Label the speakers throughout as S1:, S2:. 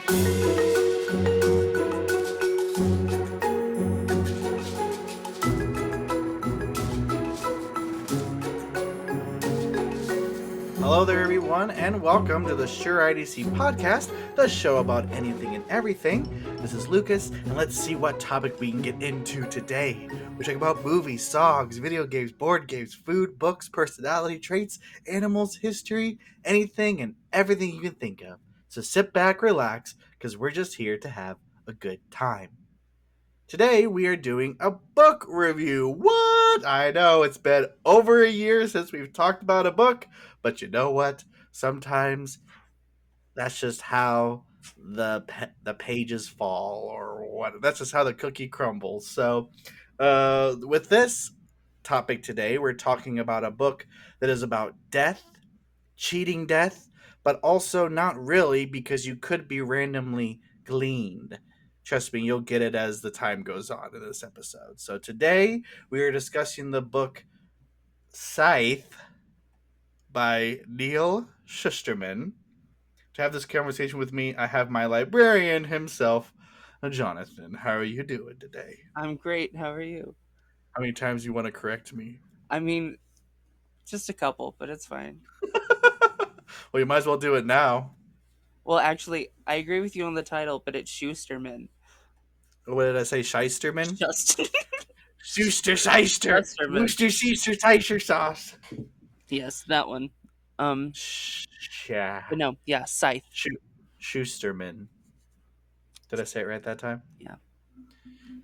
S1: Hello there, everyone, and welcome to the Sure IDC podcast, the show about anything and everything. This is Lucas, and let's see what topic we can get into today. We're talking about movies, songs, video games, board games, food, books, personality traits, animals, history, anything and everything you can think of. So sit back, relax, because we're just here to have a good time. Today we are doing a book review. What? I know it's been over a year since we've talked about a book, but you know what? Sometimes that's just how the pages fall, or what? That's just how the cookie crumbles. So, with this topic today, we're talking about a book that is about death, cheating death, but also not really because you could be randomly gleaned. Trust me, you'll get it as the time goes on in this episode. So today we are discussing the book Scythe by Neal Shusterman. To have this conversation with me, I have my librarian himself, Jonathan. How are you doing today?
S2: I'm great. How are you?
S1: How many times do you want to correct me?
S2: I mean, just a couple, but it's fine.
S1: Well, you might as well do it now.
S2: Well, actually, I agree with you on the title, but it's Schusterman.
S1: What did I say? Shysterman?
S2: Just
S1: Schuster, Shyster,
S2: Schusterman.
S1: Worcester, Caesar, Tysher sauce.
S2: Yes, that one. Um,
S1: Yeah.
S2: but no, yeah, Scythe.
S1: Schusterman. Did I say it right that time?
S2: Yeah.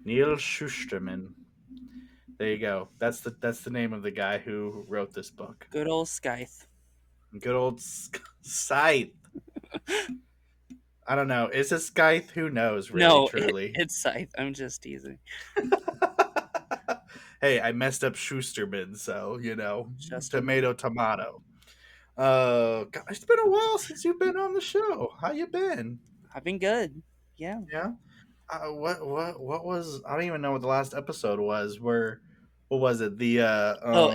S1: Neal Shusterman. There you go. That's the name of the guy who wrote this book.
S2: Good old Scythe.
S1: Good old Scythe. I don't know. Is it Scythe? Who knows, really,
S2: No,
S1: truly.
S2: it's Scythe. I'm just teasing.
S1: Hey, I messed up Schusterman, so,
S2: Schusterman.
S1: tomato. God, it's been a while since you've been on the show. How you been?
S2: I've been good. Yeah.
S1: Yeah. What was? I don't even know what the last episode was. What was it? The
S2: Oh,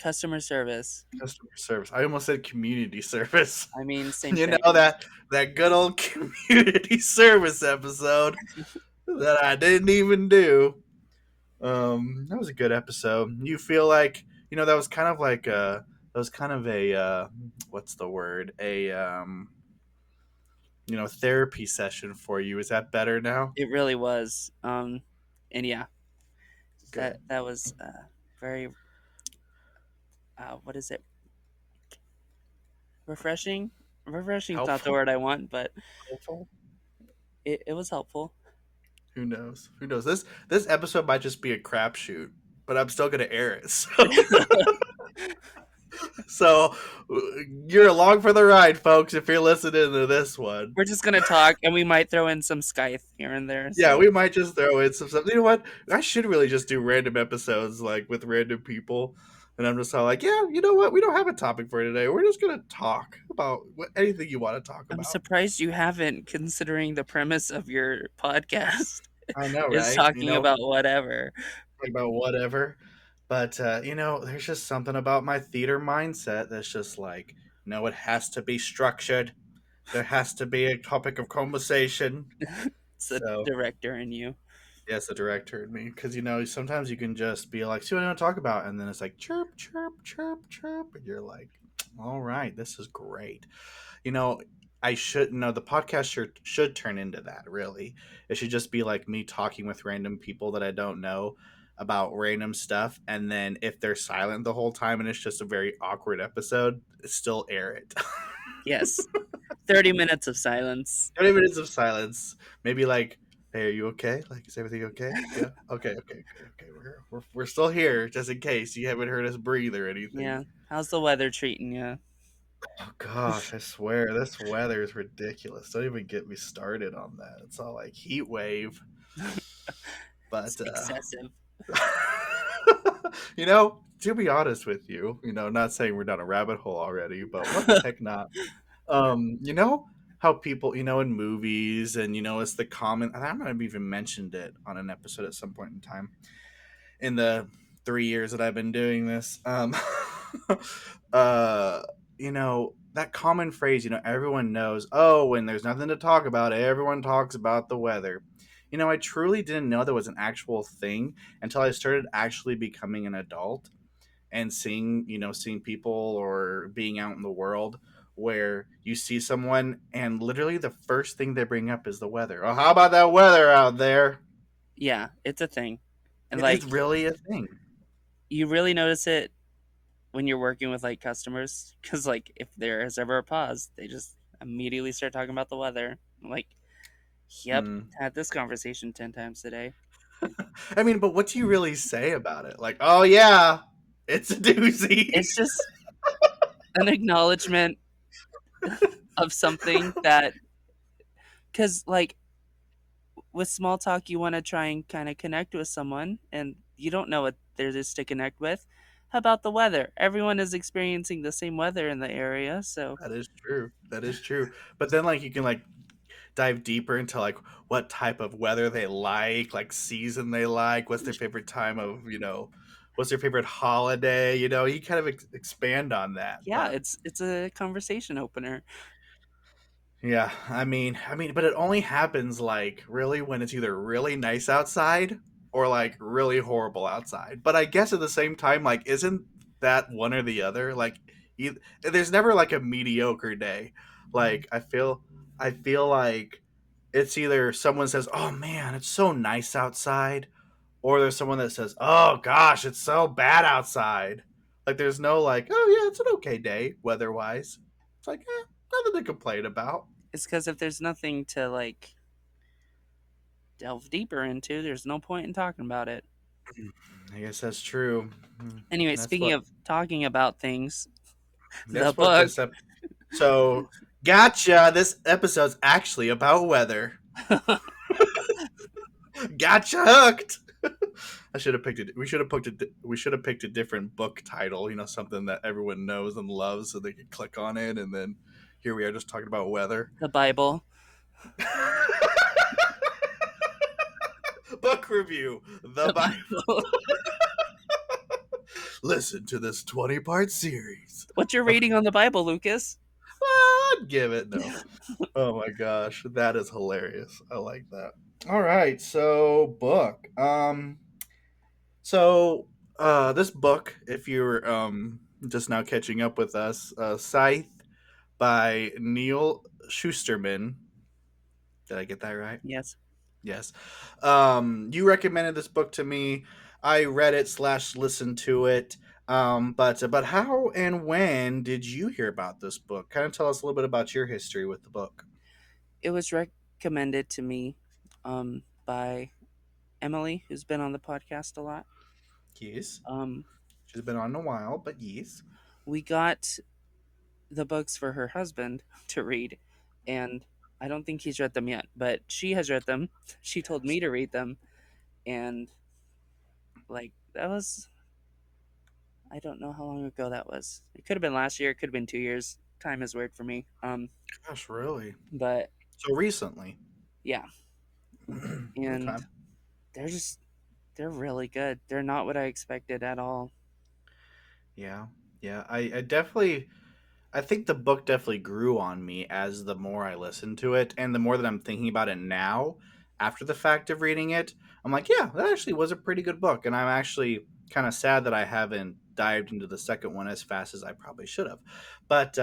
S2: customer service.
S1: customer service. I almost said community service.
S2: I mean, same
S1: You know
S2: thing.
S1: that good old community service episode that I didn't even do. That was a good episode. You feel like that was kind of like a what's the word, a therapy session for you. Is that better now?
S2: It really was. And yeah,
S1: Good.
S2: that was very. What is it? Refreshing. Refreshing's not the
S1: Helpful.
S2: word I want, but
S1: Helpful.
S2: it was helpful.
S1: Who knows? Who knows? This episode might just be a crapshoot, but I'm still gonna air it. So you're along for the ride, folks. If you're listening to this one,
S2: We're just gonna talk, and we might throw in some Scythe here and there.
S1: yeah,
S2: So
S1: we might just throw in some stuff. You know what? I should really just do random episodes like with random people, and I'm just all like, yeah, you know what? We don't have a topic for today. We're just gonna talk about anything you want to talk
S2: I'm
S1: about.
S2: surprised you haven't, considering the premise of your podcast
S1: I know,
S2: is
S1: right?
S2: talking about whatever.
S1: Talk about whatever. But there's just something about my theater mindset that's just like, no, it has to be structured. There has to be a topic of conversation.
S2: It's the
S1: So,
S2: director in you.
S1: yes, the director and me, because sometimes you can just be like, "See what I want to talk about," and then it's like chirp, chirp, chirp, chirp, and you're like, "All right, this is great." You know, I should know the podcast should turn into that. Really, it should just be like me talking with random people that I don't know about random stuff, and then if they're silent the whole time and it's just a very awkward episode, still air it.
S2: Yes, 30 minutes of silence.
S1: 20 minutes of silence. Maybe like, hey, are you okay? Like, is everything okay? Yeah. Okay. Okay. Okay. Okay. We're still here, just in case you haven't heard us breathe or anything.
S2: Yeah. How's the weather treating you?
S1: Oh gosh, I swear this weather is ridiculous. Don't even get me started on that. It's all like heat wave.
S2: It's
S1: But
S2: excessive.
S1: to be honest with you, not saying we're down a rabbit hole already, but what the heck not? You know how people, in movies and it's the common, and I might have even mentioned it on an episode at some point in time in the 3 years that I've been doing this. uh you know that common phrase, everyone knows, oh, when there's nothing to talk about, everyone talks about the weather. I truly didn't know that was an actual thing until I started actually becoming an adult and seeing people or being out in the world where you see someone and literally the first thing they bring up is the weather. Oh, how about that weather out there?
S2: Yeah, it's a thing. And
S1: It is
S2: like
S1: really a thing.
S2: you really notice it when you're working with like customers cuz like if there is ever a pause, they just immediately start talking about the weather. I'm like, "Yep,
S1: Hmm.
S2: had this conversation 10 times today."
S1: I mean, but what do you really say about it? Like, oh yeah, it's a doozy.
S2: It's just an acknowledgement of something that cuz like with small talk you want to try and kind of connect with someone and you don't know what there is to connect with. How about the weather? Everyone is experiencing the same weather in the area, so
S1: That is true. That is true. But then, like, you can like dive deeper into like what type of weather they like season they like, what's their favorite time of, what's their favorite holiday. You kind of expand on that.
S2: yeah,
S1: But
S2: it's a conversation opener.
S1: yeah, I mean, but it only happens like really when it's either really nice outside or like really horrible outside. But I guess at the same time, like, isn't that one or the other? Like, there's never like a mediocre day. Like, I feel like it's either someone says, "Oh man, it's so nice outside," or there's someone that says, "Oh gosh, it's so bad outside." Like, there's no like, "Oh yeah, it's an okay day weather wise." It's like, nothing to complain about.
S2: It's because if there's nothing to like delve deeper into, there's no point in talking about it.
S1: I guess that's true.
S2: Anyway,
S1: That's
S2: speaking
S1: what.
S2: of talking about things, the
S1: That's what
S2: book.
S1: this So, gotcha. This episode's actually about weather. Gotcha hooked. I should have picked it. We should have picked it. We should have picked a different book title. Something that everyone knows and loves, so they could click on it. And then here we are, just talking about weather.
S2: The Bible.
S1: Book review. The
S2: The
S1: Bible.
S2: Bible.
S1: Listen to this 20-part series.
S2: What's your rating on the Bible, Lucas?
S1: I'd give it no. Oh my gosh, that is hilarious. I like that. All right, so book. So this book, if you're just now catching up with us, Scythe by Neal Shusterman. Did I get that right?
S2: Yes.
S1: Yes. You recommended this book to me. I read it slash listened to it. But how and when did you hear about this book? Kind of tell us a little bit about your history with the book.
S2: It was recommended to me by Emily, who's been on the podcast a lot.
S1: Yes.
S2: Um,
S1: She's been on a while, but yes.
S2: we got the books for her husband to read, and I don't think he's read them yet, but she has read them. She told me to read them, and like that was I don't know how long ago that was. It could have been last year, it could have been 2 years. Time is weird for me.
S1: Gosh, really?
S2: But
S1: So recently.
S2: yeah,
S1: Okay.
S2: and they're just they're really good. They're not what I expected at all.
S1: Yeah. Yeah. I think the book definitely grew on me as the more I listened to it and the more that I'm thinking about it now after the fact of reading it. I'm like, yeah, that actually was a pretty good book. And I'm actually kind of sad that I haven't dived into the second one as fast as I probably should have. But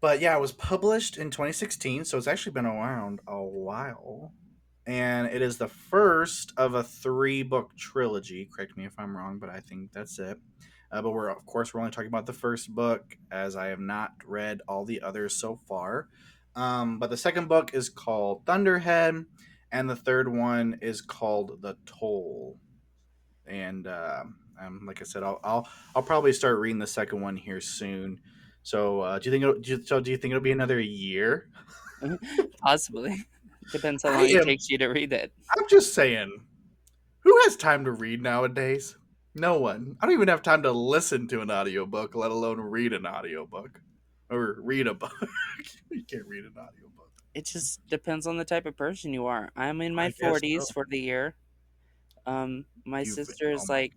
S1: but yeah, it was published in 2016, so it's actually been around a while. And it is the first of a 3-book trilogy. Correct me if I'm wrong, but I think that's it. But we're only talking about the first book, as I have not read all the others so far. But the second book is called Thunderhead, and the third one is called The Toll. And like I said, I'll probably start reading the second one here soon. So do you think it'll be another year?
S2: Possibly. Depends how
S1: I
S2: long it
S1: am.
S2: takes you to read it.
S1: I'm just saying. Who has time to read nowadays? No one. I don't even have time to listen to an audiobook, let alone read an audiobook. Or read a book. You can't read an audiobook.
S2: It just depends on the type of person you are. I'm in my
S1: I guess
S2: 40s
S1: so.
S2: for the year. My
S1: You've
S2: sister
S1: oh
S2: is
S1: my
S2: like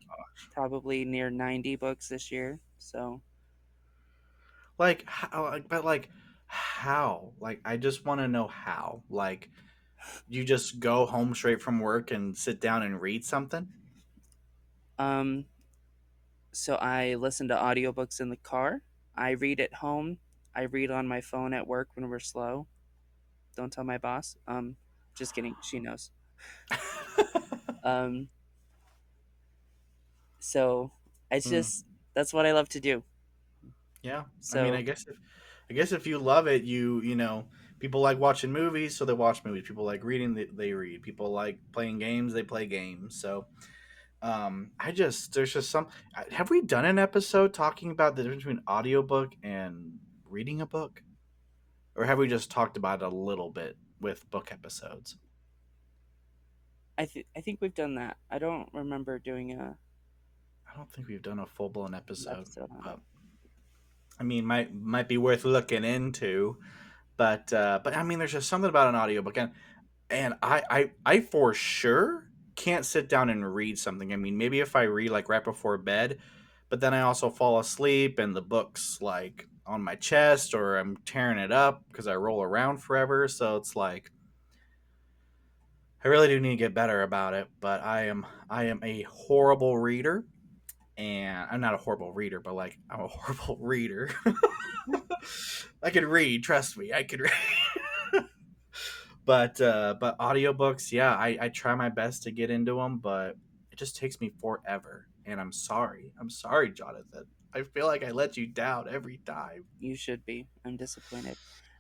S2: probably near 90 books this year. So
S1: Like how? But like how? Like I just want to know how. Like you just go home straight from work and sit down and read something?
S2: Um, so I listen to audiobooks in the car. I read at home. I read on my phone at work when we're slow. Don't tell my boss. Just kidding. She knows. Um, so it's
S1: Hmm.
S2: just that's what I love to do.
S1: Yeah. I mean,
S2: So
S1: I guess if you love it, you know, people like watching movies, so they watch movies. People like reading, they read. People like playing games, they play games. So, I just there's just some. Have we done an episode talking about the difference between audiobook and reading a book, or have we just talked about it a little bit with book episodes?
S2: I think we've done that. I don't remember doing a
S1: I don't think we've done a full blown
S2: an
S1: episode,
S2: episode on it.
S1: but I mean, might be worth looking into. But I mean, there's just something about an audiobook, and I for sure can't sit down and read something. I mean, maybe if I read like right before bed, but then I also fall asleep and the book's like on my chest or I'm tearing it up because I roll around forever. So it's like I really do need to get better about it. But I am a horrible reader, and I'm not a horrible reader, but like I'm a horrible reader. I can read, trust me, I can read. But audiobooks, yeah, I try my best to get into them, but it just takes me forever. And I'm sorry, Jonathan. I feel like I let you down every time.
S2: You should be. I'm disappointed.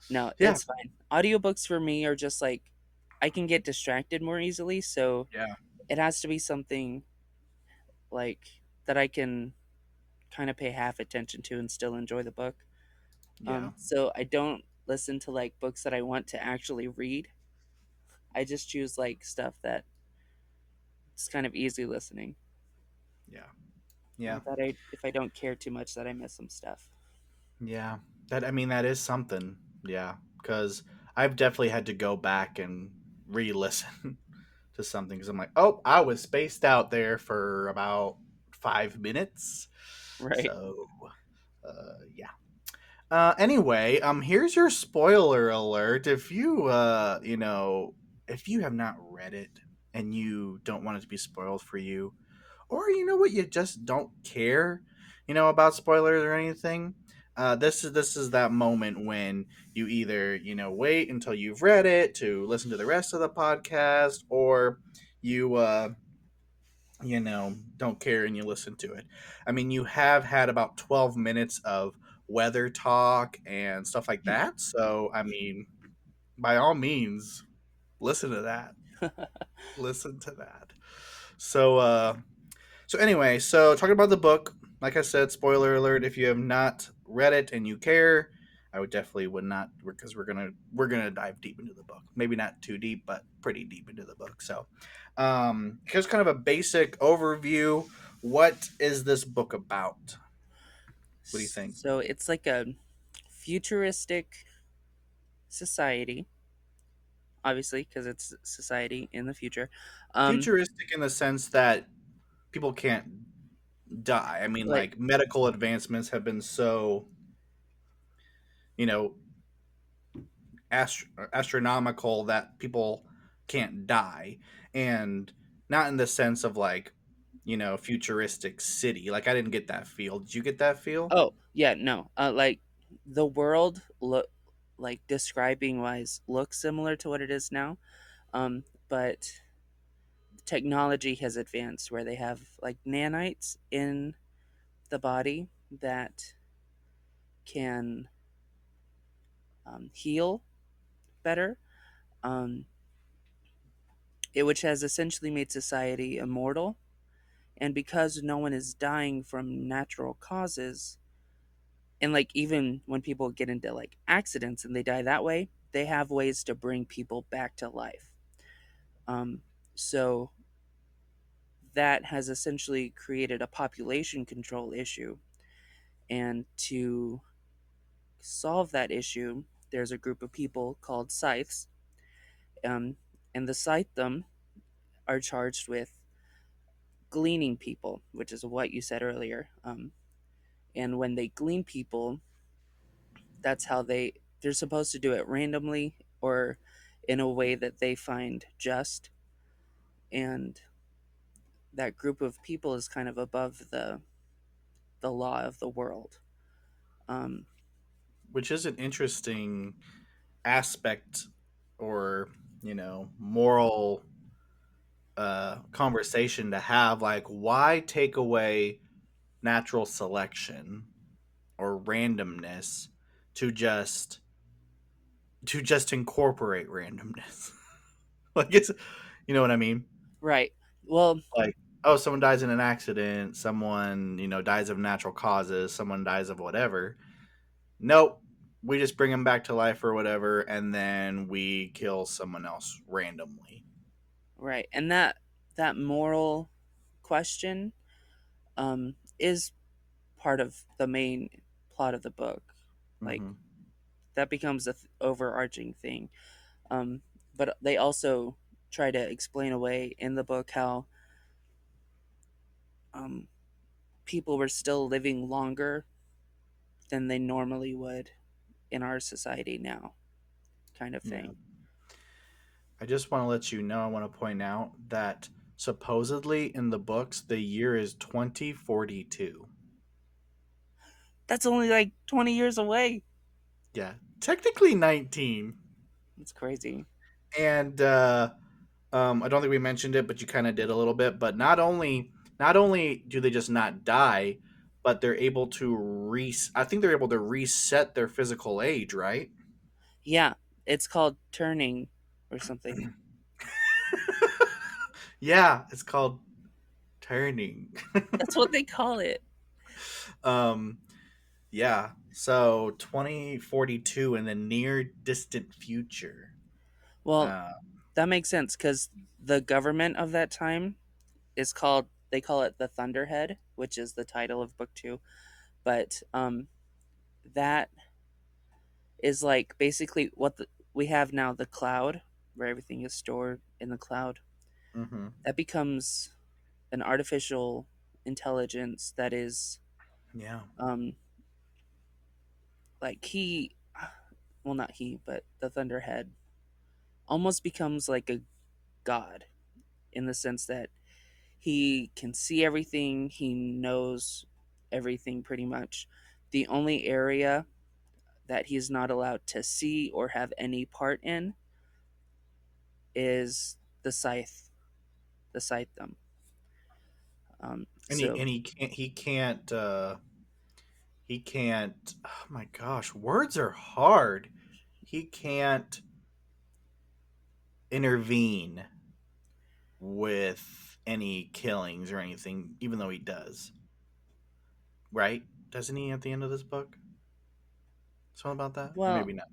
S2: No,
S1: Yeah,
S2: it's fine. Audiobooks for me are just like I can get distracted more easily, so
S1: yeah,
S2: it has to be something like that I can kind of pay half attention to and still enjoy the book.
S1: yeah,
S2: So I don't listen to like books that I want to actually read. I just choose like stuff that it's kind of easy listening.
S1: yeah, yeah,
S2: Or that I if I don't care too much that I miss some stuff.
S1: yeah. That I mean, that is something. Yeah, because I've definitely had to go back and re-listen to something because I'm like, oh, I was spaced out there for about 5 minutes.
S2: Right.
S1: So, yeah. Anyway, here's your spoiler alert. If you, if you have not read it and you don't want it to be spoiled for you, or you know what, you just don't care, about spoilers or anything. This is that moment when you either wait until you've read it to listen to the rest of the podcast, or you don't care and you listen to it. I mean, you have had about 12 minutes of weather talk and stuff like that. So, I mean, by all means, listen to that. Listen to that. So, anyway, so talking about the book, like I said, spoiler alert, if you have not read it and you care, I would not, because we're gonna dive deep into the book. Maybe not too deep, but pretty deep into the book. So, here's kind of a basic overview. What is this book about? What do you think?
S2: So it's like a futuristic society, obviously, because it's society in the future. Um,
S1: Futuristic in the sense that people can't die. I mean,
S2: like
S1: like medical advancements have been so, you know, astronomical that people can't die, and not in the sense of like futuristic city. Like I didn't get that feel. Did you get that feel?
S2: oh yeah, no, like the world look like describing wise looks similar to what it is now, but technology has advanced where they have like nanites in the body that can heal better, um, which has essentially made society immortal. And because no one is dying from natural causes, and like even when people get into like accidents and they die that way, they have ways to bring people back to life. Um, so that has essentially created a population control issue. And to solve that issue, there's a group of people called Scythes, um, and the Scythedom are charged with gleaning people, which is what you said earlier. And when they glean people, that's how they're supposed to do it randomly or in a way that they find just, and that group of people is kind of above the law of the world. Um,
S1: Which is an interesting aspect or, moral conversation to have. Like, why take away natural selection or randomness to just incorporate randomness? Like, it's, you know what I mean?
S2: right. Well,
S1: Like, oh, someone dies in an accident, someone, dies of natural causes, someone dies of whatever. Nope. We just bring them back to life or whatever, and then we kill someone else randomly.
S2: right. And that moral question is part of the main plot of the book. Like,
S1: Mm-hmm.
S2: that becomes a overarching thing. Um, but they also try to explain away in the book how um, people were still living longer than they normally would in our society now, kind of
S1: Yeah.
S2: thing.
S1: I just want to let you know, I want to point out that supposedly in the books, the year is 2042.
S2: That's only like 20 years away.
S1: Yeah. Technically 19.
S2: It's crazy.
S1: And I don't think we mentioned it, but you kind of did a little bit. But not only do they just not die, but they're able to I think they're able to reset their physical age, right?
S2: Yeah, it's called turning or something.
S1: Yeah, it's called turning.
S2: That's what they call it.
S1: um, yeah. So 2042 in the near distant future.
S2: Well,
S1: Uh,
S2: that makes sense because the government of that time is called, they call it the Thunderhead, which is the title of book two. But that is like basically what we have now, the cloud, where everything is stored in the cloud.
S1: hmm
S2: That becomes an artificial intelligence that is
S1: Yeah.
S2: um, like he, well, not he, but the Thunderhead almost becomes like a god in the sense that he can see everything, he knows everything pretty much. The only area that he's not allowed to see or have any part in is the scythe, the scythedom.
S1: And he
S2: So
S1: and he can't. Oh my gosh, words are hard. He can't intervene with any killings or anything, even though he does. Right? Doesn't he at the end of this book? Something about that, or
S2: well,
S1: maybe not.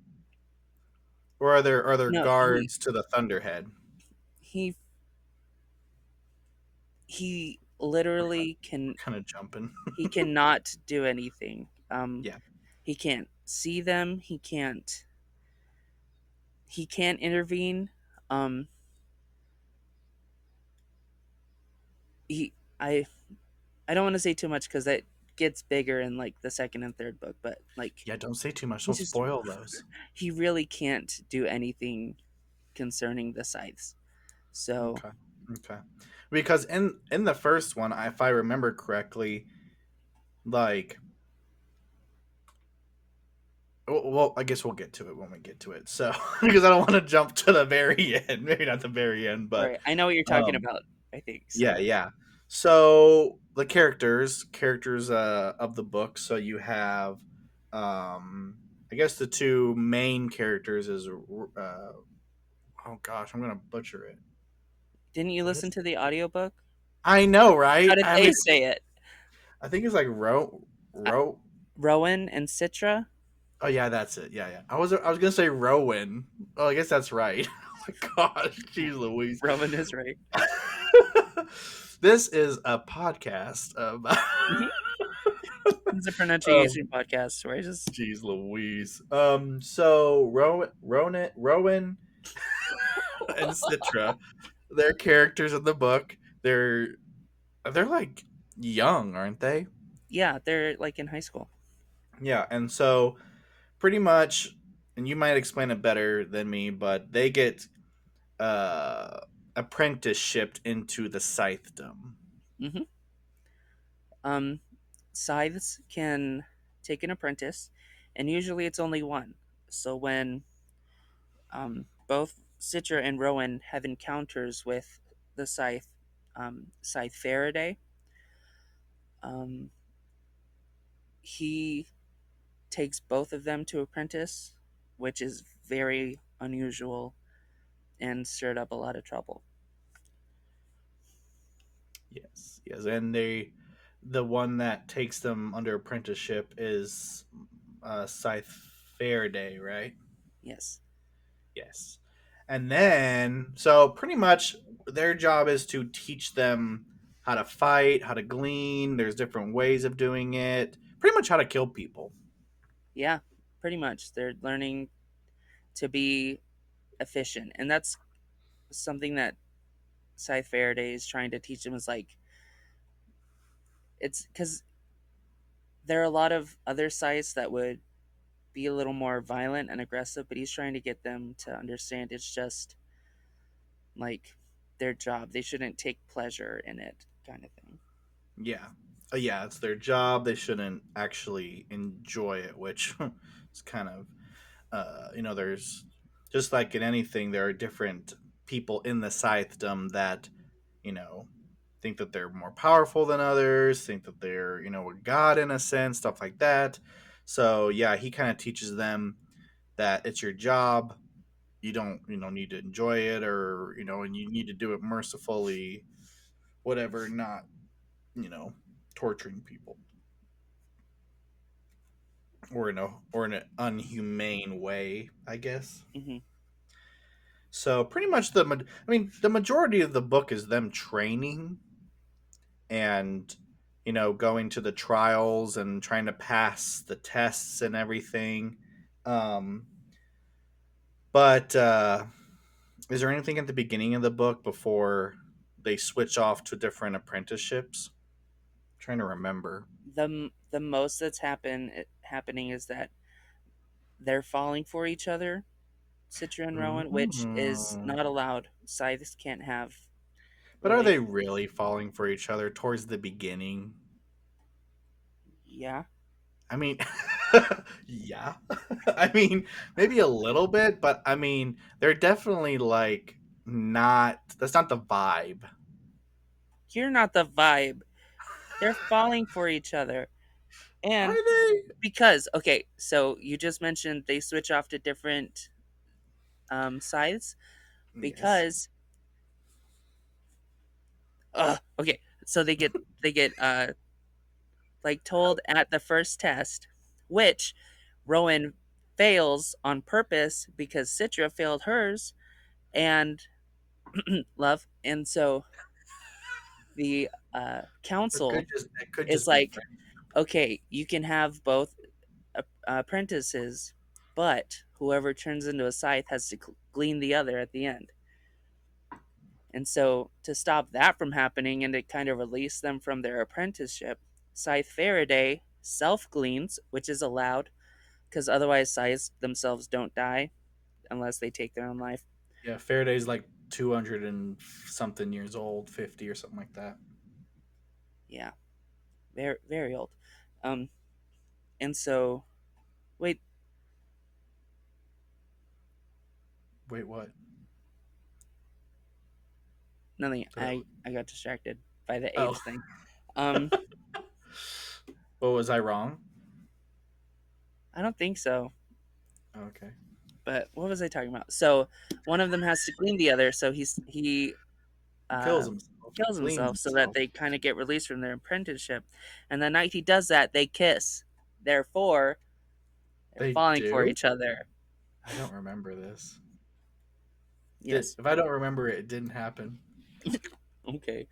S1: Or are there
S2: no,
S1: guards to the Thunderhead?
S2: he he literally can,
S1: Kind of jumping.
S2: he cannot do anything.
S1: Yeah.
S2: He can't see them. He can't intervene. Um, he I don't want to say too much because that gets bigger in like the second and third book. But like
S1: Yeah. Don't say too much. Don't
S2: he's just,
S1: spoil those.
S2: he really can't do anything concerning the scythes. So
S1: Okay. Okay. Because in the first one, if I remember correctly, like, well, I guess we'll get to it when we get to it. So, because I don't want to jump to the very end, maybe not the very end, but
S2: right, I know what you're talking
S1: um,
S2: about. I think
S1: yeah,
S2: so.
S1: yeah. So the characters of the book. So you have, I guess the two main characters is, oh gosh, I'm gonna butcher it.
S2: Didn't you
S1: What
S2: listen
S1: is?
S2: to the audiobook?
S1: I know,
S2: How
S1: right?
S2: did
S1: I
S2: they
S1: mean,
S2: say it?
S1: I think it's like
S2: Uh,
S1: Ro.
S2: Rowan and Citra.
S1: Oh yeah, that's it. Yeah, yeah. I was gonna say Rowan. Oh, I guess that's right. Oh my gosh, jeez Louise.
S2: Rowan is right.
S1: This is a podcast about
S2: Mhm. It's a
S1: um
S2: pronunciation podcast where I just
S1: jeez Louise. So Rowan and Citra, their characters in the book, they're like young, aren't they?
S2: yeah, they're like in high school.
S1: Yeah, and so pretty much, and you might explain it better than me, but they get apprenticeshipped into the Scythedom.
S2: Hmm. Um, Scythes can take an apprentice, and usually it's only one. So when both Citra and Rowan have encounters with the Scythe, Scythe Faraday, um, he takes both of them to apprentice, which is very unusual and stirred up a lot of trouble.
S1: Yes, yes, and the one that takes them under apprenticeship is Scythe Faraday, right?
S2: Yes.
S1: Yes. And then, so pretty much their job is to teach them how to fight, how to glean. There's different ways of doing it. Pretty much how to kill people.
S2: Yeah, pretty much. They're learning to be efficient. And that's something that Scythe Faraday is trying to teach them is like, it's because there are a lot of other scythes that would be a little more violent and aggressive, but he's trying to get them to understand it's just like their job. They shouldn't take pleasure in it, kind of thing.
S1: Yeah. Yeah, it's their job. They shouldn't actually enjoy it, which is kind of, there's just like in anything, there are different people in the scythedom that, you know, think that they're more powerful than others, think that they're, a god in a sense, stuff like that. So, yeah, he kind of teaches them that it's your job. You don't need to enjoy it, or, and you need to do it mercifully, whatever, not, you know, torturing people or in an unhumane way, I guess.
S2: Hmm.
S1: So pretty much the majority of the book is them training and going to the trials and trying to pass the tests and everything. Um, but is there anything at the beginning of the book before they switch off to different apprenticeships? I'm trying to remember.
S2: The most that's happening is that they're falling for each other, Citra and Rowan, which is
S1: Mhm.
S2: not allowed. Scythes can't have
S1: But are they
S2: relations.
S1: really falling for each other towards the beginning?
S2: Yeah.
S1: I mean, yeah. I mean, maybe a little bit, but I mean, they're definitely like not. That's not the vibe.
S2: You're not the vibe. They're falling for each other.
S1: Are
S2: And
S1: they?
S2: because, okay, so you just mentioned they switch off to different scythes
S1: Yes.
S2: because, okay, so they get like told at the first test, which Rowan fails on purpose because Citra failed hers and love, and so the council
S1: It could
S2: is
S1: just be
S2: like,
S1: friend.
S2: okay, you can have both apprentices, but whoever turns into a scythe has to glean the other at the end. And so, to stop that from happening and to kind of release them from their apprenticeship, Scythe Faraday self gleans, which is allowed because otherwise scythes themselves don't die unless they take their own life.
S1: Yeah, Faraday's like 200 and something years old, 50 or something like that.
S2: Yeah, very very old. Um, and so, wait,
S1: Wait, what?
S2: nothing.
S1: Did I-
S2: I got distracted by the
S1: Oh,
S2: age thing. Um,
S1: what was I wrong?
S2: I don't think so.
S1: Okay.
S2: But what was I talking about? So one of them has to glean the other, so he
S1: He kills
S2: uh,
S1: himself,
S2: kills
S1: gleans
S2: himself so that
S1: himself.
S2: they kind of get released from their apprenticeship. And the night he does that, they kiss. Therefore, they're
S1: They
S2: falling for
S1: do?
S2: each other.
S1: I don't remember this.
S2: Yes.
S1: If I don't remember it, it didn't happen.
S2: Okay.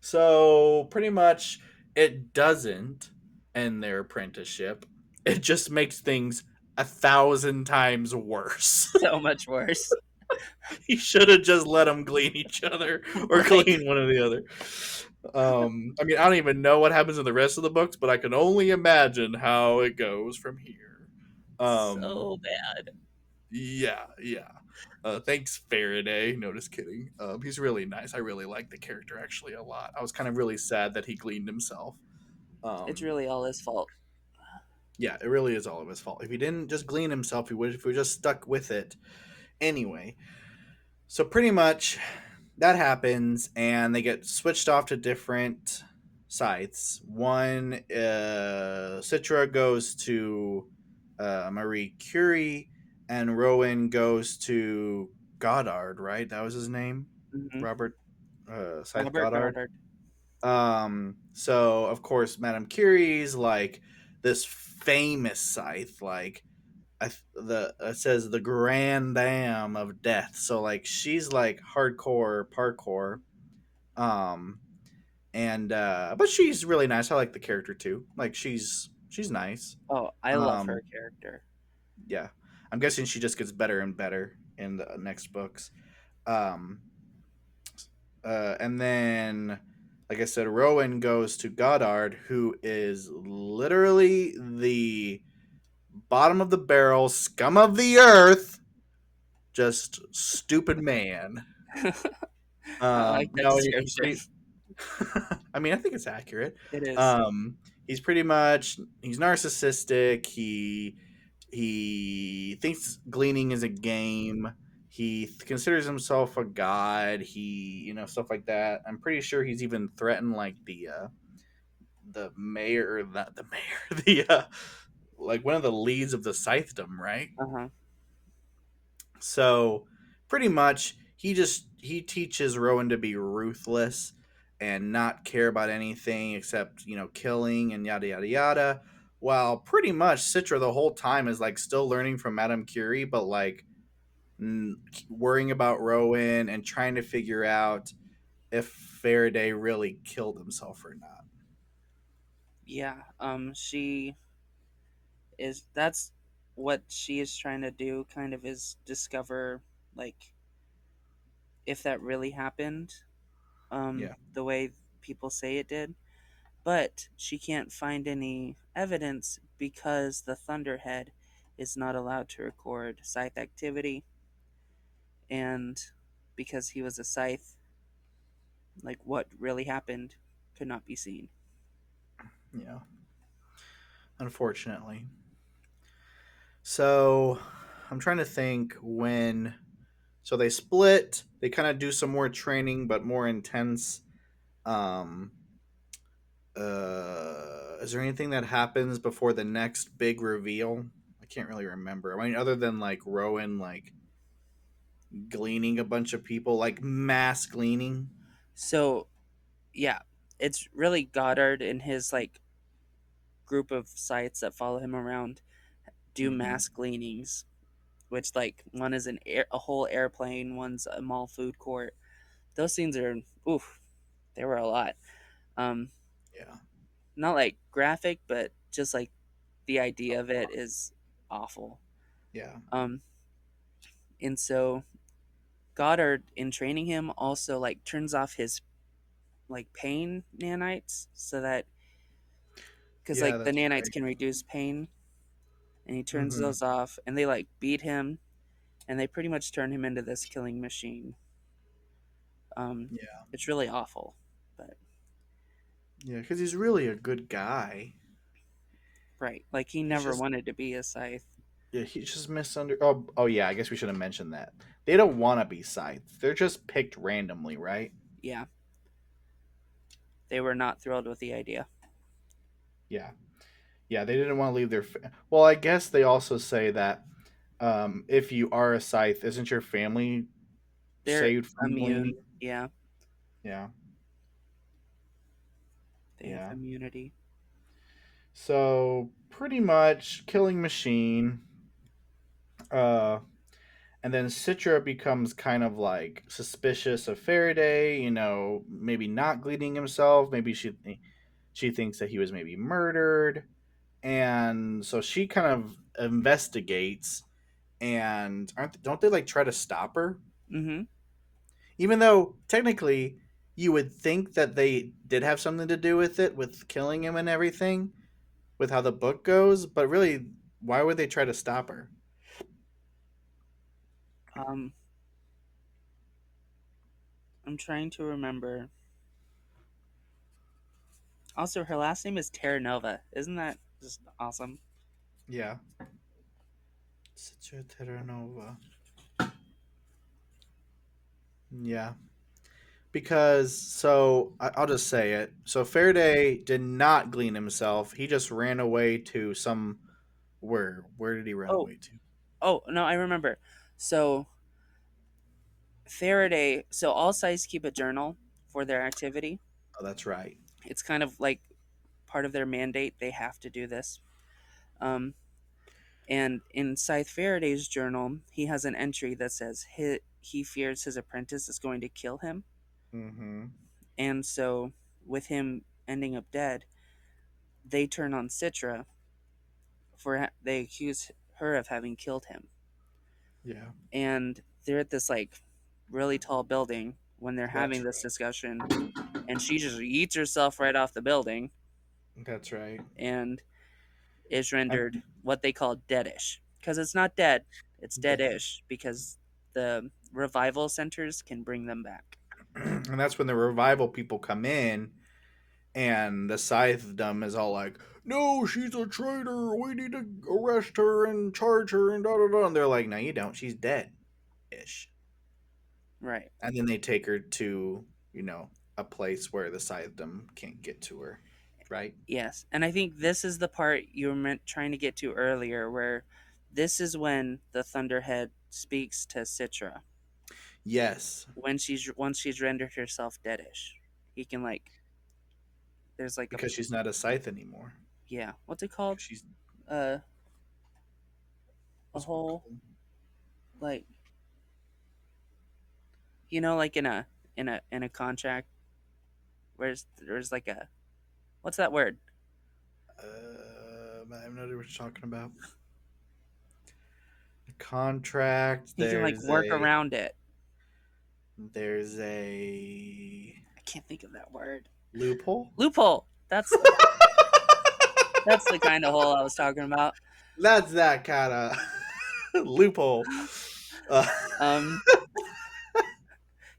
S1: So pretty much it doesn't end their apprenticeship. It just makes things 1,000 times worse.
S2: So much worse.
S1: He should have just let them glean each other or
S2: Right.
S1: glean one or the other. I mean, I don't even know what happens in the rest of the books, but I can only imagine how it goes from here. Um,
S2: So bad.
S1: yeah, yeah. Thanks, Faraday. No, just kidding. He's really nice. I really like the character actually a lot. I was kind of really sad that he gleaned himself.
S2: It's
S1: Um,
S2: really all his fault.
S1: yeah, it really is all of his fault. If he didn't just glean himself, he would. If we just stuck with it, anyway. So pretty much that happens, and they get switched off to different sites. One, Citra goes to Marie Curie, and Rowan goes to Goddard. Right, that was his name,
S2: Hmm.
S1: Robert Scythe
S2: Robert
S1: Goddard.
S2: Goddard.
S1: So of course, Madame Curie's like this famous Scythe, like the it says the Grand Dam of Death. So like she's like hardcore parkour. Um and but she's really nice. I like the character too. Like she's nice.
S2: Oh, I love her
S1: Um
S2: character.
S1: yeah. I'm guessing she just gets better and better in the next books. Um and then like I said, Rowan goes to Goddard, who is literally the bottom of the barrel, scum of the earth, just stupid man.
S2: I like that
S1: No, he's
S2: description.
S1: pretty. I mean, I think it's accurate.
S2: It is.
S1: He's pretty much he's narcissistic. He thinks gleaning is a game. He considers himself a god. He stuff like that. I'm pretty sure he's even threatened like the mayor, not the mayor, the like one of the leads of the Scythedom, right?
S2: Uh huh.
S1: So pretty much he teaches Rowan to be ruthless and not care about anything except, killing and yada yada yada. While pretty much Citra the whole time is like still learning from Madame Curie, but like worrying about Rowan and trying to figure out if Faraday really killed himself or not.
S2: Yeah. She is. That's what she is trying to do. Kind of is discover like if that really happened.
S1: Yeah,
S2: The way people say it did. But she can't find any evidence because the Thunderhead is not allowed to record scythe activity, and because he was a scythe, like what really happened could not be seen.
S1: yeah. Unfortunately. So I'm trying to think when. So they split. They kind of do some more training, but more intense. Um, is there anything that happens before the next big reveal? I can't really remember. I mean, other than like Rowan, like gleaning a bunch of people, like mass gleaning.
S2: So yeah, it's really Goddard and his like group of scythes that follow him around do
S1: Mm-hmm.
S2: mass gleanings, which like one is a whole airplane, one's a mall food court. Those scenes are oof, there were a lot. Um,
S1: Yeah,
S2: Not like graphic, but just like the idea of it is awful.
S1: yeah,
S2: Um, and so Goddard, in training him, also like turns off his like pain nanites so that because
S1: yeah.
S2: like the
S1: That's
S2: nanites
S1: right.
S2: can reduce pain, and he turns
S1: Mm-hmm.
S2: those off, and they like beat him, and they pretty much turn him into this killing machine. Um,
S1: Yeah,
S2: it's really awful, but
S1: yeah. Because he's really a good guy.
S2: right, like he
S1: He's
S2: never
S1: just
S2: wanted to be a scythe.
S1: Yeah, he's just Oh, yeah. I guess we should have mentioned that. They don't want to be scythes. They're just picked randomly, right?
S2: Yeah, they were not thrilled with the idea.
S1: Yeah, yeah. They didn't want to leave Well, I guess they also say that if you are a scythe, isn't your family
S2: They're
S1: saved from gleaning?
S2: immune. Yeah,
S1: Yeah,
S2: they have
S1: yeah.
S2: immunity.
S1: So pretty much killing machine. Uh, and then Citra becomes kind of like suspicious of Faraday. Maybe not gleaning himself. Maybe she thinks that he was maybe murdered, and so she kind of investigates. And don't they like try to stop her?
S2: Mm-hmm.
S1: Even though technically you would think that they did have something to do with it, with killing him and everything, with how the book goes. But really, why would they try to stop her?
S2: Um, I'm trying to remember. Also, her last name is Terranova. Isn't that just awesome?
S1: Yeah. Citra Terranova. Yeah. Because, so I'll just say it. So Faraday did not glean himself. He just ran away to some. Where did he run
S2: Oh,
S1: away to?
S2: oh no, I remember. So Faraday. So all sites keep a journal for their activity.
S1: Oh, that's right.
S2: It's kind of like part of their mandate. They have to do this. Um, and in Scythe Faraday's journal, he has an entry that says he fears his apprentice is going to kill him.
S1: Mm-hmm.
S2: And so, with him ending up dead, they turn on Citra they accuse her of having killed him.
S1: Yeah,
S2: And they're at this like really tall building when they're
S1: that's
S2: having this
S1: right.
S2: discussion, and she just eats herself right off the building
S1: That's right.
S2: and is
S1: I
S2: rendered what they call deadish because it's not dead, it's
S1: mean,
S2: deadish because the revival centers can bring them back.
S1: and that's when the revival people come in, and the Scythedom is all like, "No, she's a traitor. We need to arrest her and charge her." And da da da. And they're like, "No, you don't. She's dead, ish."
S2: Right.
S1: And then they take her to, a place where the Scythedom can't get to her, right?
S2: Yes, and I think this is the part you were trying to get to earlier, where this is when the Thunderhead speaks to Citra
S1: Yes,
S2: when she's once she's rendered herself deadish. He can like there's like a
S1: because she's not a Scythe anymore.
S2: yeah, what's it called?
S1: She's
S2: Uh, a
S1: what's it
S2: whole
S1: called?
S2: like like in a contract where's there's like a what's that word?
S1: I have no idea what you're talking about. A contract.
S2: He can like work around it.
S1: There's a
S2: I can't think of that word.
S1: loophole.
S2: Loophole. That's the kind of hole I was talking about.
S1: That's that kind of loophole. Uh,
S2: Um,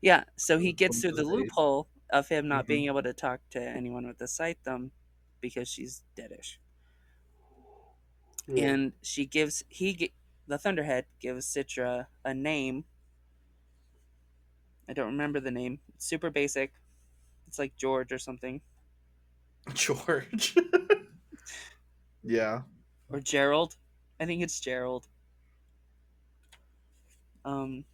S2: yeah, so he gets
S1: from
S2: through the
S1: those days.
S2: loophole of him not being
S1: Hmm.
S2: able to talk to anyone with the sight thumb because she's deadish.
S1: Yeah.
S2: And the Thunderhead gives Citra a name. I don't remember the name. It's super basic. It's like George or something
S1: George. Yeah.
S2: or Gerald. I think it's Gerald. Um,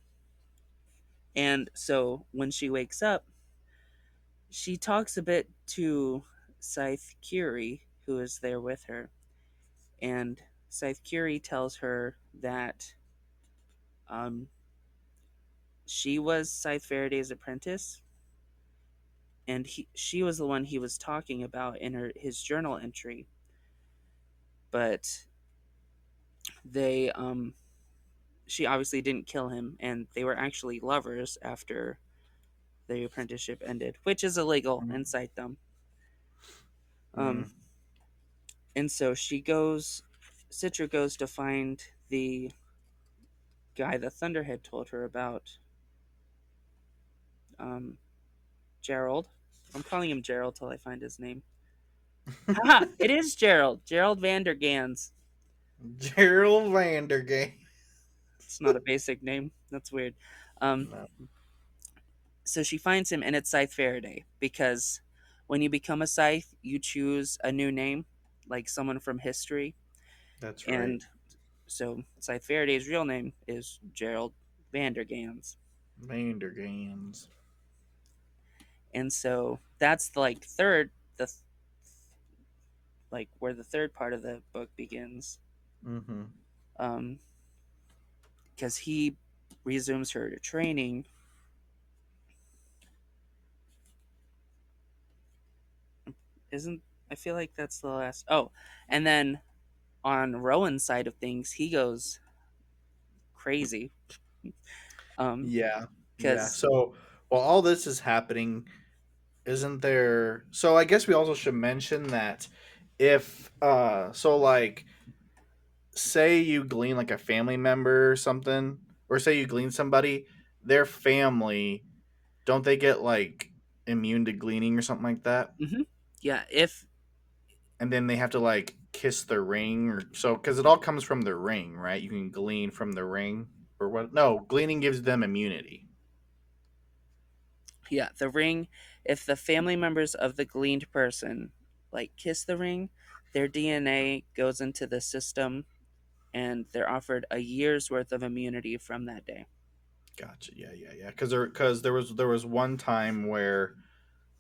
S2: and so when she wakes up, she talks a bit to Scythe Curie, who is there with her, and Scythe Curie tells her that um, she was Scythe Faraday's apprentice, and she was the one he was talking about in his journal entry. But she obviously didn't kill him, and they were actually lovers after the apprenticeship ended, which is illegal
S1: Mm-hmm.
S2: inside them. Um,
S1: Mm.
S2: and so Citra goes to find the guy the Thunderhead told her about, um, Gerald. I'm calling him Gerald till I find his name. Haha, it is Gerald. Gerald Vandergans.
S1: Gerald Vandergay.
S2: It's not a basic name. That's weird. Um,
S1: No,
S2: so she finds him, and it's Scythe Faraday because when you become a Scythe, you choose a new name, like someone from history.
S1: that's right.
S2: And so Scythe Faraday's real name is Gerald Vandergans.
S1: Vandergans.
S2: And so that's like like where the third part of the book begins.
S1: Mm-hmm.
S2: Um, because he resumes her training. Isn't I feel like that's the last. Oh, and then on Rowan's side of things, he goes crazy. Um,
S1: Yeah. Yeah.
S2: because
S1: So while all this is happening, isn't there? So I guess we also should mention that if so like say you glean like a family member or something, or say you glean somebody, their family, don't they get like immune to gleaning or something like that?
S2: Hmm. Yeah, if
S1: And then they have to like kiss the ring or so because it all comes from the ring, right? You can glean from the ring or what? No, gleaning gives them immunity.
S2: yeah, the ring, if the family members of the gleaned person like kiss the ring, their DNA goes into the system and they're offered a year's worth of immunity from that day.
S1: Gotcha. Yeah, yeah, yeah. Because there was one time where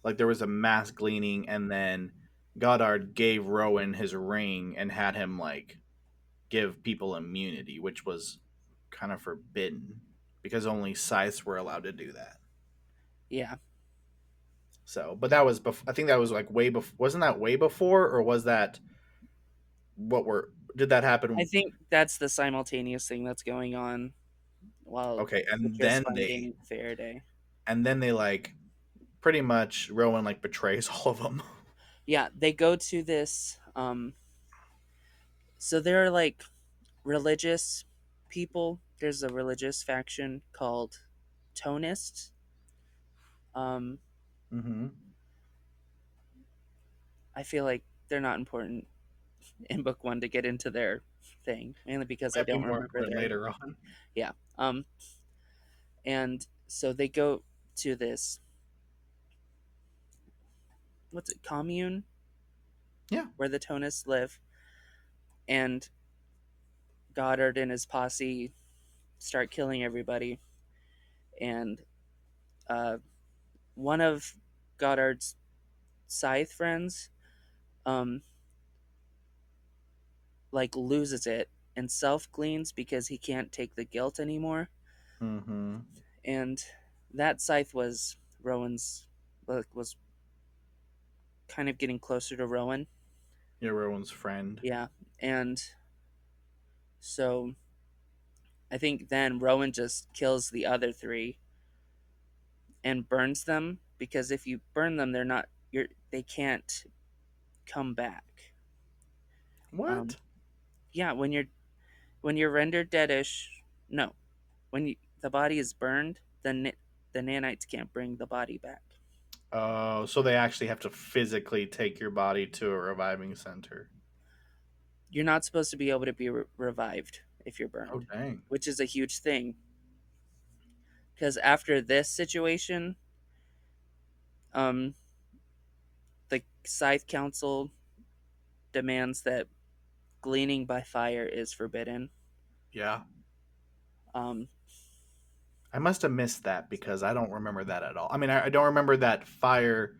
S1: like there was a mass gleaning, and then Goddard gave Rowan his ring and had him like give people immunity, which was kind of forbidden because only Scythes were allowed to do that.
S2: Yeah.
S1: So, but that was I think that was like way before. Wasn't that way before, or was that what were? Did that
S2: I
S1: happen?
S2: think that's the simultaneous thing that's going on while
S1: Okay,
S2: the kiss finding Faraday.
S1: and then they like pretty much Rowan like betrays all of them.
S2: Yeah, they go to this so there are like religious people. There's a religious faction called Tonists. Um
S1: Mm-hmm.
S2: I feel like they're not important in book 1 to get into their thing, mainly because I
S1: Might be
S2: don't
S1: more
S2: remember
S1: important
S2: their
S1: later on.
S2: yeah. And so they go to this, what's it, commune
S1: Yeah.
S2: where the Tonists live, and Goddard and his posse start killing everybody. And uh, one of Goddard's Scythe friends, um, like loses it and self gleans because he can't take the guilt anymore.
S1: Mm-hmm.
S2: And that Scythe was Rowan's, like, was kind of getting closer to Rowan.
S1: Yeah, Rowan's friend.
S2: Yeah, and so I think then Rowan just kills the other three and burns them because if you burn them, they can't come back. Um,
S1: What?
S2: yeah, when you're rendered deadish, no, the body is burned, the nanites can't bring the body back.
S1: Oh, so they actually have to physically take your body to a reviving center.
S2: You're not supposed to be able to be revived if you're
S1: Oh,
S2: burned,
S1: dang.
S2: which is a huge thing because after this situation, um, the Scythe Council demands that gleaning by fire is forbidden.
S1: Yeah.
S2: Um,
S1: I must have missed that because I don't remember that at all. I mean, I don't remember that fire.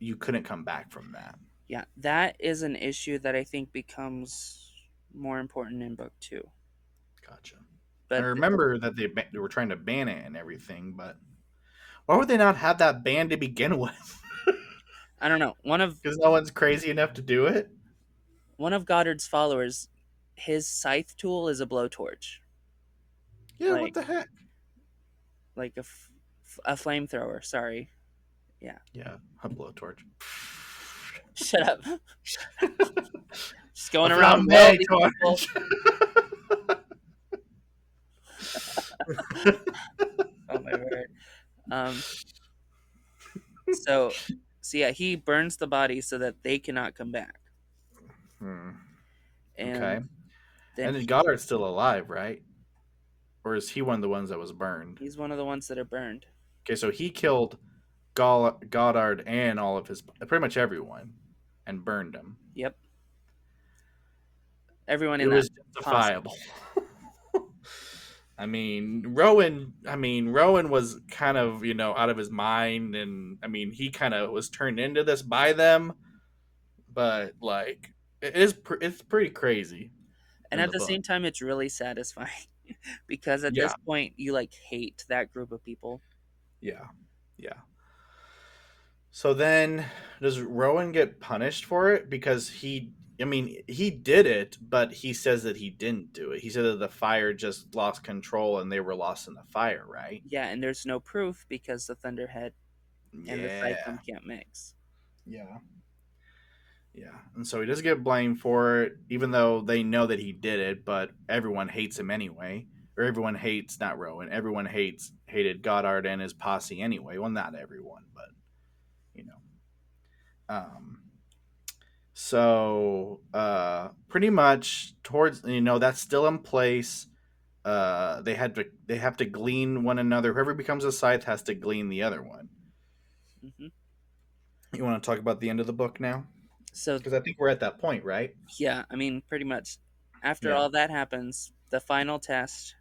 S1: You couldn't come back from that.
S2: yeah, that is an issue that I think becomes more important in book 2.
S1: Gotcha. I
S2: But
S1: remember that they were trying to ban it and everything, but why would they not have that banned to begin with?
S2: I don't know.
S1: Because no one's crazy enough to do it.
S2: One of Goddard's followers, his scythe tool is a blowtorch,
S1: Yeah. What
S2: like
S1: the heck?
S2: a flamethrower. Sorry, yeah.
S1: Yeah. A blowtorch.
S2: Shut up. Just going
S1: A
S2: around
S1: flambe
S2: welding people.
S1: torch.
S2: Oh my word. Um. So, so yeah, he burns the body so that they cannot come back,
S1: Hmm.
S2: and
S1: Okay.
S2: then
S1: And then Goddard's still alive, right? Or is he one of the ones that was burned?
S2: he's one of the ones that are burned.
S1: Okay, so he killed Goddard and all of his, pretty much everyone, and burned them.
S2: Yep, everyone
S1: It
S2: in that
S1: was
S2: posse.
S1: justifiable. I mean, Rowan was kind of, out of his mind, and I mean, he kind of was turned into this by them, but like, it's pretty crazy
S2: And
S1: in
S2: at
S1: the
S2: the
S1: book.
S2: same time, it's really satisfying because at
S1: Yeah,
S2: this point, you like hate that group of people.
S1: yeah, yeah. So then, does Rowan get punished for it because I mean, he did it, but he says that he didn't do it. He said that the fire just lost control and they were lost in the fire, right?
S2: Yeah, and there's no proof because the Thunderhead and the Scythe
S1: Yeah.
S2: can't mix.
S1: Yeah. Yeah. And so he does get blamed for it, even though they know that he did it, but everyone hates him anyway. Or everyone hates, not Rowan, everyone hated Goddard and his posse anyway. Well, not everyone, but, you know. Um, pretty much towards, that's still in place. They have to glean one another. Whoever becomes a scythe has to glean the other one.
S2: Hmm.
S1: You want to talk about the end of the book now?
S2: So
S1: Because I think we're at that point, right?
S2: yeah, I mean, pretty much after
S1: Yeah.
S2: all that happens, the final test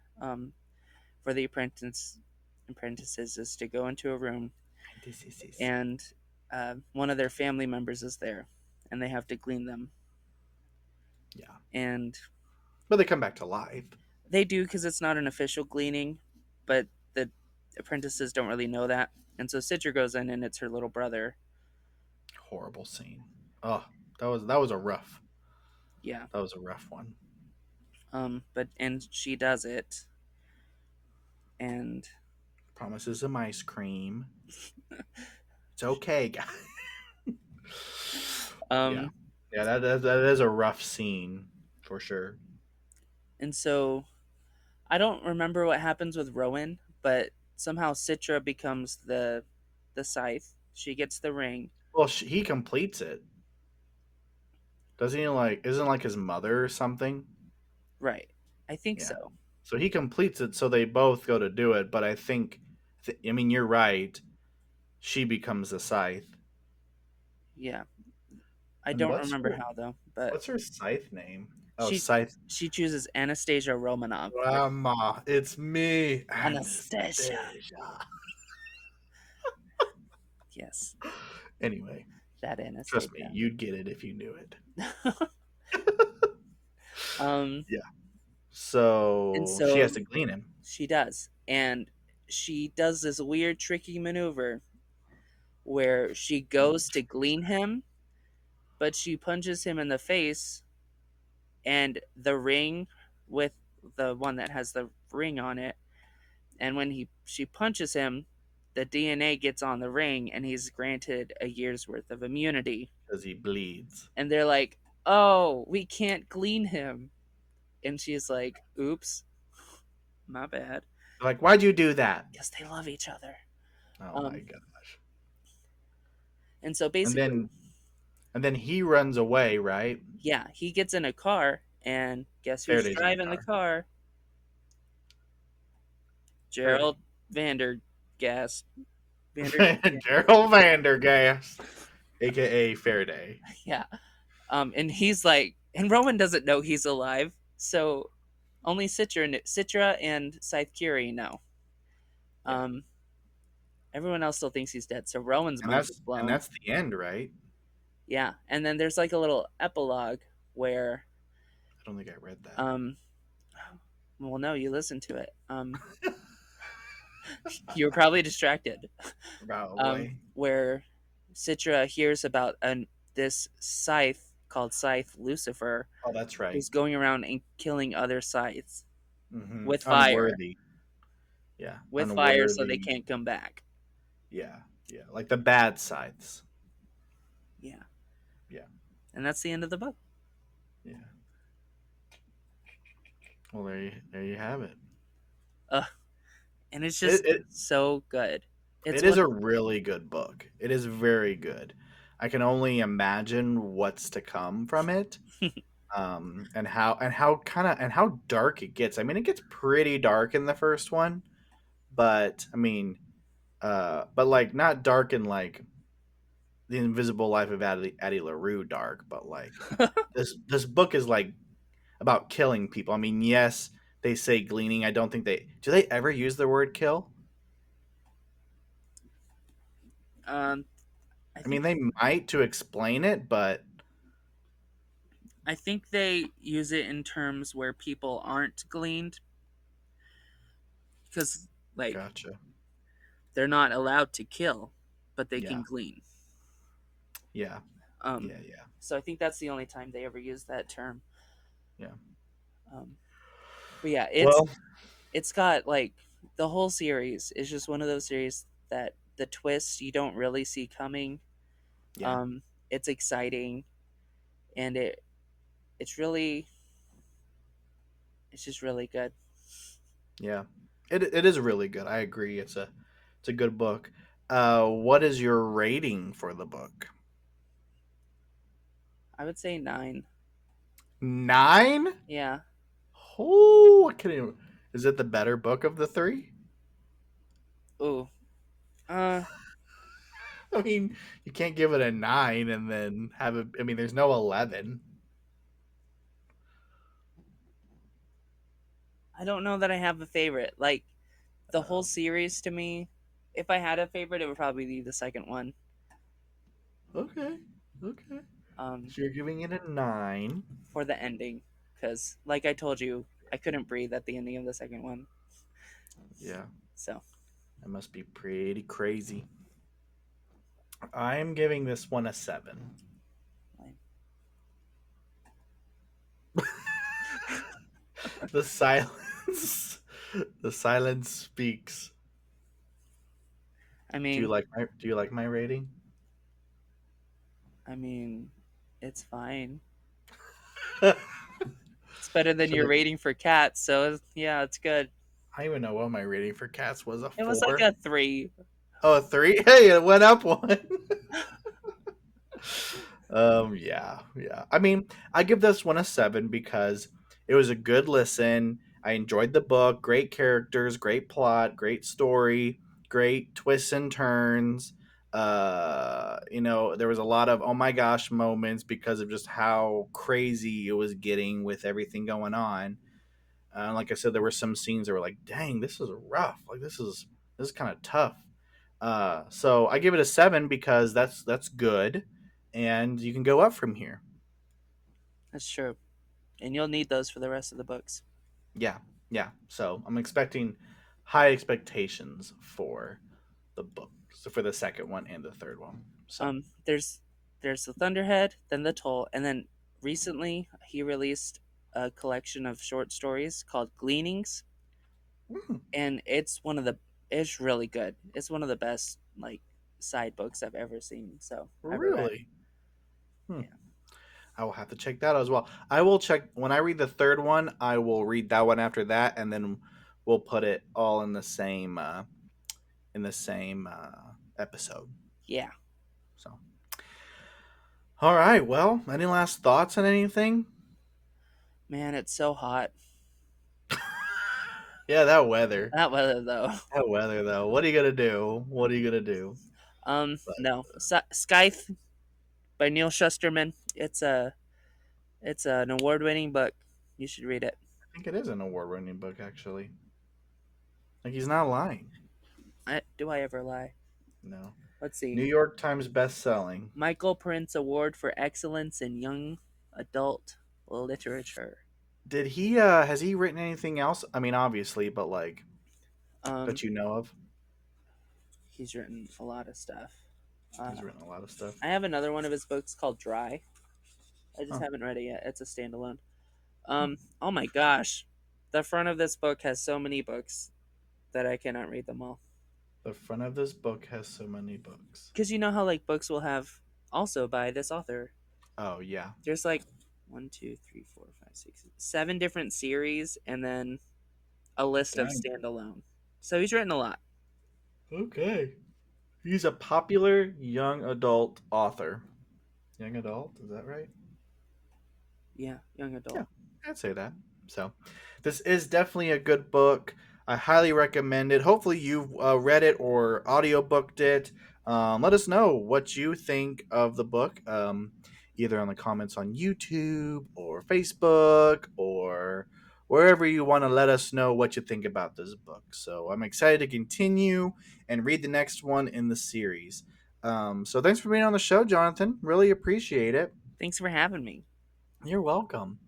S2: for the apprentices is to go into a room, and one of their family members is there, and they have to glean them,
S1: Yeah.
S2: and
S1: But they come back to life.
S2: they do because it's not an official gleaning, but the apprentices don't really know that, and so Citra goes in, and it's her little brother.
S1: Horrible scene. Oh, that was
S2: Yeah,
S1: a rough one.
S2: but and she does it, and
S1: Promises him ice cream. It's okay, guys. Yeah.
S2: um,
S1: Yeah, that is a rough scene for sure.
S2: and so I don't remember what happens with Rowan, but somehow Citra becomes the Scythe. She gets the ring.
S1: Well, he completes it. Doesn't he, like, isn't like his mother or something?
S2: Right. I think
S1: Yeah.
S2: so.
S1: So he completes it, so they both go to do it. But I mean, you're right. She becomes the scythe.
S2: Yeah. I
S1: And
S2: don't remember how though, but
S1: what's her scythe name? Oh,
S2: she
S1: Scythe.
S2: she chooses Anastasia Romanov, which
S1: Grandma, it's me,
S2: Anastasia.
S1: Anastasia.
S2: Yes,
S1: Anyway,
S2: that
S1: trust me,
S2: Anastasia.
S1: you'd get it if you knew it.
S2: um
S1: Yeah.
S2: and
S1: So she has
S2: so
S1: to glean him.
S2: she does. And she does this weird tricky maneuver where she goes to glean him, but she punches him in the face, and the ring with the one that has the ring on it, and when she punches him, the DNA gets on the ring and he's granted a year's worth of immunity.
S1: Because he bleeds.
S2: And they're like, "Oh, we can't glean him." And she's like, "Oops, my bad."
S1: They're like, why'd you do that?
S2: Because they love each other.
S1: Oh my
S2: Um,
S1: gosh.
S2: and so
S1: And
S2: basically,
S1: then he runs away, right?
S2: yeah, he gets in a car, and guess who's
S1: Faraday's in the
S2: driving the
S1: car.
S2: car?
S1: Faraday.
S2: Gerald Vandergas. Vander,
S1: Gerald Vandergas, aka Faraday.
S2: yeah. And he's like, and Roman doesn't know he's alive, so only Citra and Scythe Curie know.
S1: Yeah.
S2: Um, everyone else still thinks he's dead, so Rowan's
S1: And
S2: mind is blown.
S1: that's the end, right?
S2: Yeah, and then there's like a little epilogue where,
S1: I don't think I read that.
S2: um, well, no, you listen to it. You were probably distracted.
S1: Probably.
S2: Where Citra hears about this Scythe called Scythe Lucifer,
S1: Oh, that's right.
S2: who's going around and killing other Scythes with fire,
S1: Unworthy. Yeah.
S2: with fire, so they
S1: Unworthy.
S2: can't come back.
S1: Yeah. Yeah. Like the bad scythes.
S2: Yeah,
S1: Yeah.
S2: and that's the end of the book.
S1: Yeah. Well, there you have it.
S2: Ugh, and it's
S1: It,
S2: just
S1: it
S2: so good. It's
S1: it is
S2: one.
S1: a really good book. It is very good. I can only imagine what's to come from it. And how dark it gets. I mean, it gets pretty dark in the first one, but I mean, but like not dark in like the Invisible Life of Addie LaRue dark, but like this book is like about killing people. I mean, yes, they say gleaning. I don't think they ever use the word kill.
S2: um, I
S1: I mean,
S2: think
S1: they might to explain it, but
S2: I think they use it in terms where people aren't gleaned, because like
S1: gotcha.
S2: they're not allowed to kill, but they can
S1: Yeah,
S2: glean.
S1: yeah,
S2: Um,
S1: yeah.
S2: so I think that's the only time they ever use that term.
S1: Yeah.
S2: Um, but yeah,
S1: Well,
S2: it's got like the whole series is just one of those series that the twist you don't really see coming.
S1: Yeah.
S2: Um, it's exciting, and it's really it's just really good.
S1: Yeah. It is really good. I agree. It's a good book. What is your rating for the book?
S2: I would say 9.
S1: 9?
S2: Yeah.
S1: Oh, I can't even, is it the better book of the three?
S2: Ooh. Uh,
S1: I mean, you can't give it a 9 and then have it. I mean, there's no 11.
S2: I don't know that I have a favorite. Like the whole
S1: Um,
S2: series to me, if I had a favorite, it would probably be the second one.
S1: okay. Okay.
S2: Um,
S1: So you're giving it a 9.
S2: for the ending, because like I told you, I couldn't breathe at the ending of the second one.
S1: Yeah.
S2: So
S1: That must be pretty crazy. I'm giving this one a 7.
S2: like,
S1: The silence. The silence speaks.
S2: I mean,
S1: Do you like my rating?
S2: I mean, it's fine.
S1: I
S2: It's better than your rating for cats, so yeah, it's good.
S1: don't even know what my rating for cats was. A
S2: It was like
S1: 4?
S2: a 3.
S1: Oh, a 3? Hey, it went up one. Yeah, yeah. I mean, I give this one a 7 because it was a good listen. I enjoyed the book. Great characters, great plot, great story, great twists and turns. There was a lot of oh my gosh moments because of just how crazy it was getting with everything going on. Like I said, there were some scenes that were like, "Dang, this is rough. Like this is kind of tough." So I give it a 7 because that's good, and you can go up from here.
S2: That's true, and you'll need those for the rest of the books.
S1: Yeah, yeah. So I'm expecting high expectations for the book, so for the second one and the third one. So
S2: There's the Thunderhead, then the Toll, and then recently he released a collection of short stories called Gleanings,
S1: mm,
S2: and it's really good. It's one of the best like side books I've ever seen. So ever read.
S1: really, hmm.
S2: Yeah,
S1: I will have to check that out as well. I will check when I read the third one. I will read that one after that, and then we'll put it all in the same episode.
S2: yeah,
S1: So, all right. Well, any last thoughts on anything?
S2: man, it's so hot.
S1: Yeah, that weather.
S2: That weather though.
S1: That weather, though. What are you gonna do? What are you gonna do? But
S2: No, Scythe by Neal Shusterman. It's an award-winning book. You should read it.
S1: I think it is an award-winning book, actually. Like he's not lying.
S2: Do I ever lie?
S1: No.
S2: Let's see.
S1: New York Times best-selling.
S2: Michael Prince Award for Excellence in Young Adult Literature.
S1: Did he? Has he written anything else? I mean, obviously, but like
S2: Um,
S1: that you know of.
S2: he's written a lot of stuff.
S1: He's
S2: Uh,
S1: written a lot of stuff.
S2: I have another one of his books called Dry. I just
S1: Huh.
S2: haven't read it yet. It's a standalone.
S1: Hmm.
S2: Oh my gosh, the front of this book has so many books that I cannot read them all.
S1: The front of this book has so many books.
S2: Because you know how like books will have also by this author.
S1: Oh yeah.
S2: There's like one, two, three, four, five, six, 7 different series, and then a list of
S1: Dang.
S2: standalone. So he's written a lot.
S1: Okay. He's a popular young adult author. Young adult, is that right?
S2: Yeah, young
S1: Yeah,
S2: adult.
S1: I'd say that. So, this is definitely a good book. I highly recommend it. Hopefully, you've read it or audiobooked it. Let us know what you think of the book, either on the comments on YouTube or Facebook or wherever you want to let us know what you think about this book. So, I'm excited to continue and read the next one in the series. So, thanks for being on the show, Jonathan. Really appreciate it.
S2: Thanks for having me.
S1: You're welcome.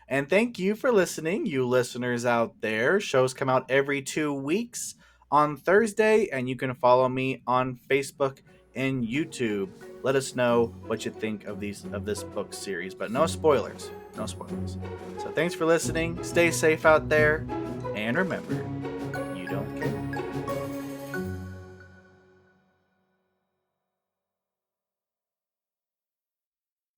S1: And thank you for listening, you listeners out there. Shows come out every 2 weeks on Thursday, and you can follow me on Facebook and YouTube. Let us know what you think of this book series, but no spoilers. No spoilers. So thanks for listening. Stay safe out there, and remember,